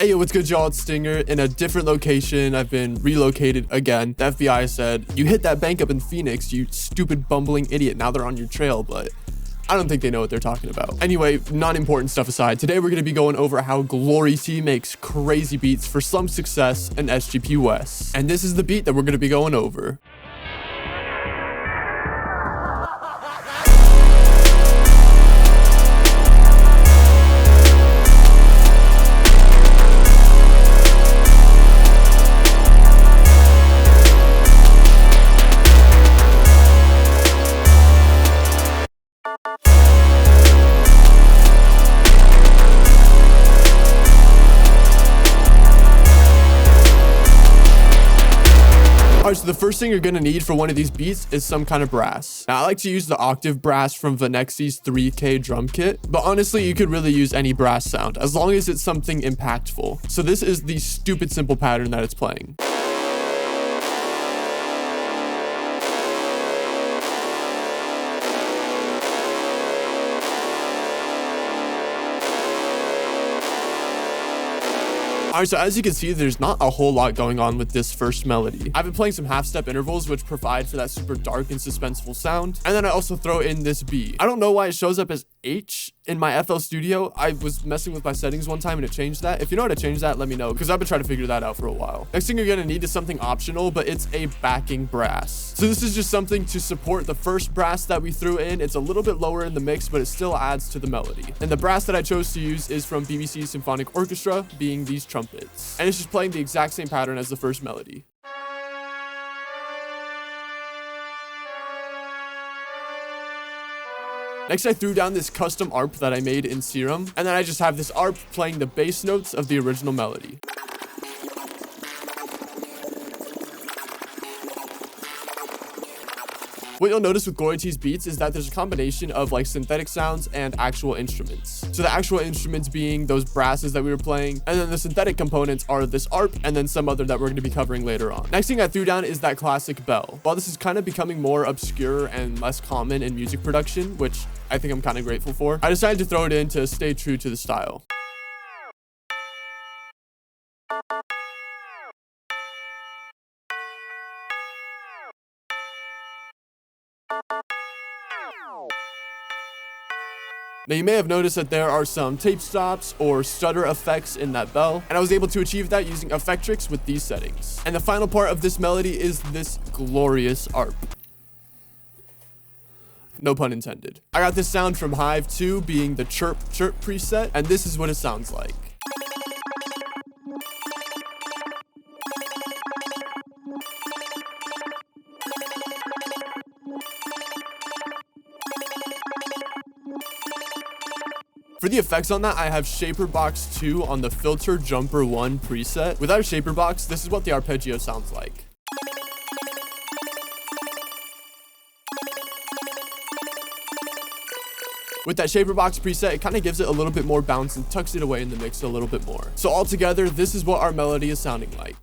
Hey, what's good, y'all? It's Stinger in a different location. I've been relocated again. The FBI said, you hit that bank up in Phoenix, you stupid bumbling idiot. Now they're on your trail, but I don't think they know what they're talking about. Anyway, non-important stuff aside, today we're going to be going over how Glorytee makes crazy beats for Slump6s and Sgpwes. And this is the beat that we're going to be going over. Alright, so the first thing you're going to need for one of these beats is some kind of brass. Now, I like to use the octave brass from Vanexi's 3K drum kit, but honestly, you could really use any brass sound, as long as it's something impactful. So this is the stupid simple pattern that it's playing. Alright, so as you can see, there's not a whole lot going on with this first melody. I've been playing some half-step intervals, which provide for that super dark and suspenseful sound. And then I also throw in this B. I don't know why it shows up as H in my FL Studio. I was messing with my settings one time and it changed that. If you know how to change that, let me know, because I've been trying to figure that out for a while. Next thing you're going to need is something optional, but it's a backing brass. So this is just something to support the first brass that we threw in. It's a little bit lower in the mix, but it still adds to the melody. And the brass that I chose to use is from BBC's Symphonic Orchestra, being these trumpets. And it's just playing the exact same pattern as the first melody. Next, I threw down this custom ARP that I made in Serum, and then I just have this ARP playing the bass notes of the original melody. What you'll notice with Glorytee's beats is that there's a combination of like synthetic sounds and actual instruments. So the actual instruments being those brasses that we were playing, and then the synthetic components are this ARP and then some other that we're going to be covering later on. Next thing I threw down is that classic bell. While this is kind of becoming more obscure and less common in music production, which I think I'm kind of grateful for, I decided to throw it in to stay true to the style. Now, you may have noticed that there are some tape stops or stutter effects in that bell, and I was able to achieve that using Effectrix with these settings. And the final part of this melody is this glorious ARP. No pun intended. I got this sound from Hive 2, being the chirp chirp preset, and this is what it sounds like. For the effects on that, I have Shaper Box 2 on the Filter Jumper 1 preset. Without a Shaper Box, this is what the arpeggio sounds like. With that Shaper Box preset, it kind of gives it a little bit more bounce and tucks it away in the mix a little bit more. So altogether, this is what our melody is sounding like.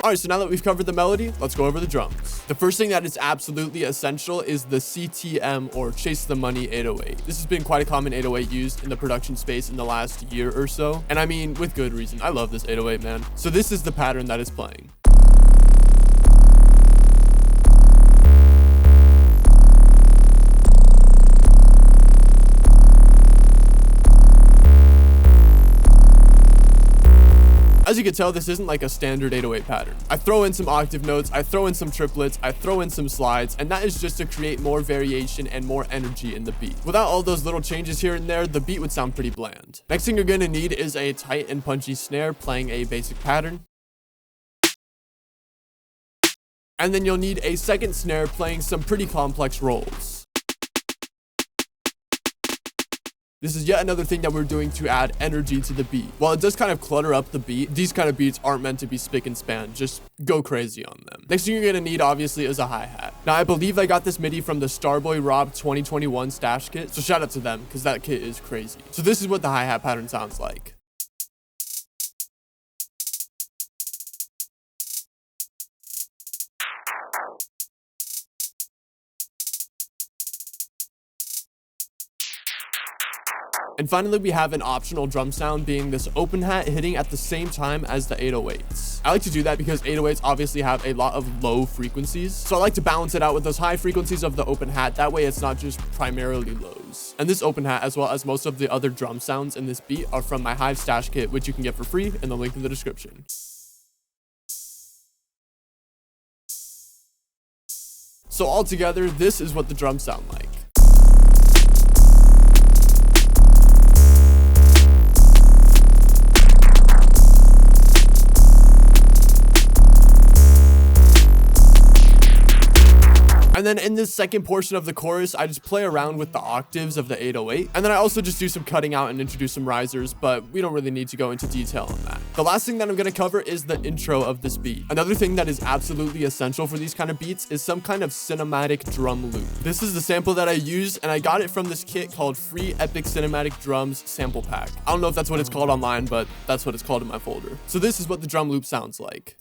Alright, so now that we've covered the melody, let's go over the drums. The first thing that is absolutely essential is the CTM, or Chase the Money 808. This has been quite a common 808 used in the production space in the last year or so. And I mean, with good reason. I love this 808, man. So this is the pattern that is playing. As you can tell, this isn't like a standard 808 pattern. I throw in some octave notes, I throw in some triplets, I throw in some slides, and that is just to create more variation and more energy in the beat. Without all those little changes here and there, the beat would sound pretty bland. Next thing you're gonna need is a tight and punchy snare playing a basic pattern. And then you'll need a second snare playing some pretty complex rolls. This is yet another thing that we're doing to add energy to the beat. While it does kind of clutter up the beat, these kind of beats aren't meant to be spick and span. Just go crazy on them. Next thing you're going to need, obviously, is a hi-hat. Now, I believe I got this MIDI from the Starboy Rob 2021 stash kit, so shout out to them, because that kit is crazy. So this is what the hi-hat pattern sounds like. And finally, we have an optional drum sound being this open hat hitting at the same time as the 808s. I like to do that because 808s obviously have a lot of low frequencies. So I like to balance it out with those high frequencies of the open hat. That way it's not just primarily lows. And this open hat, as well as most of the other drum sounds in this beat, are from my Hive stash kit, which you can get for free in the link in the description. So altogether, this is what the drums sound like. And then in this second portion of the chorus, I just play around with the octaves of the 808. And then I also just do some cutting out and introduce some risers, but we don't really need to go into detail on that. The last thing that I'm going to cover is the intro of this beat. Another thing that is absolutely essential for these kind of beats is some kind of cinematic drum loop. This is the sample that I use, and I got it from this kit called Free Epic Cinematic Drums Sample Pack. I don't know if that's what it's called online, but that's what it's called in my folder. So this is what the drum loop sounds like.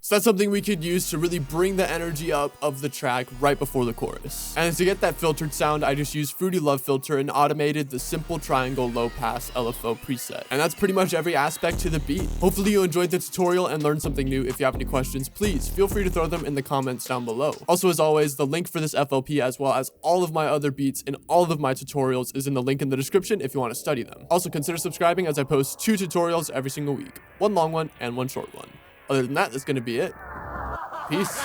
So that's something we could use to really bring the energy up of the track right before the chorus. And to get that filtered sound, I just used Fruity Love Filter and automated the simple triangle low pass LFO preset. And that's pretty much every aspect to the beat. Hopefully you enjoyed the tutorial and learned something new. If you have any questions, please feel free to throw them in the comments down below. Also, as always, the link for this FLP as well as all of my other beats and all of my tutorials is in the link in the description if you want to study them. Also, consider subscribing as I post 2 tutorials every single week. One long one and one short one. Other than that, that's going to be it. Peace.